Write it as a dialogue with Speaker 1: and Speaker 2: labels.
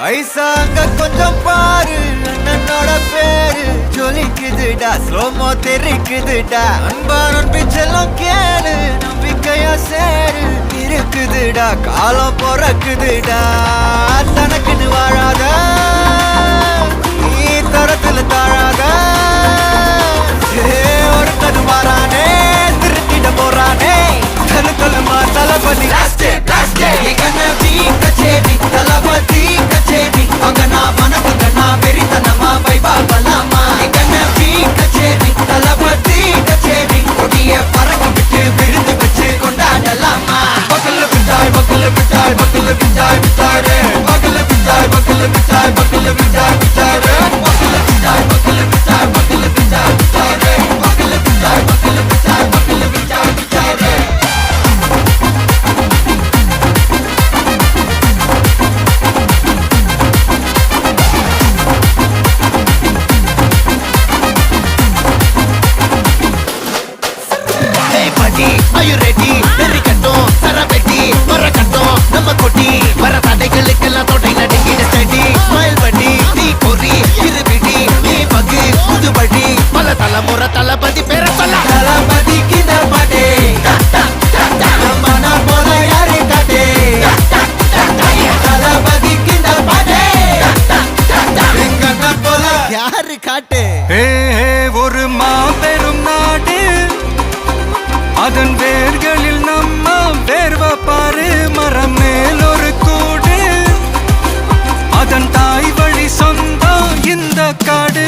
Speaker 1: ஐசாங்க கொஞ்சம் பாரு அண்ணனோட பேரு ஜொலிக்குதுடா ஸ்லோமோ தெரிக்குதுடா அன்பா நம்பிச்செல்லாம் கேளு நம்பிக்கையா சேரு இருக்குதுடா காலம் பிறக்குதுடா தனக்குன்னு வாழாத நீ தரத்துல தாழாத ஒருத்தது மாறானே திருத்திட போறானே தலுக்கலுமா தளபதி கச்சேரி தளபதி கச்சேரி அங்கனா மனசுங்கனா வெறித்தனமா வைபா பலாமா கண்ணபி கச்சேரி தளபதி கச்சேரி கொடிய பறக்க விட்டு விருந்து வச்சு கொண்டாடலாமா பக்கல்ல விட்டாய் பக்கல்ல விட்டாய் பக்கல்ல விட்டாய் விட்டாரே பக்கல்ல விட்டாய் பக்கல்ல விட்டாய் பக்கல்ல விட்டாய் விட்டாரே பக்கல்ல விட்டாய் பக்கல்ல விட்டாய் பக்கல்ல விட்டாய் விட்டாரே பக்கல்ல விட்டாய் பக்கல்ல விட்டாய் பக்கல்ல விட்டாய் விட்டாரே Are you ready? Very கட்டும் சரபெட்டி வர கட்டும் நம்ம கொட்டி வர தடைகளுக்கெல்லாம் தொட்டை நடுங்கிட ஸ்டடி ஸ்மைல் பண்ணி நீ பொறி இது விடி நீ பகு புதுபடி பல தலைமுறை தளபதி பேர சொல்ல தளபதி கிந்த பாட்டே மன போல யாரு காட்டே தளபதி கிந்த பாட்டே எங்க போல யாரு காட்டே
Speaker 2: ஒரு மாபெரும் நாடு அதன் வேர்களில் நம்ம வேர்வ பாரு மரம் மேல் ஒரு கூடு அதன் தாய் வழி சொந்தம் இந்த காடு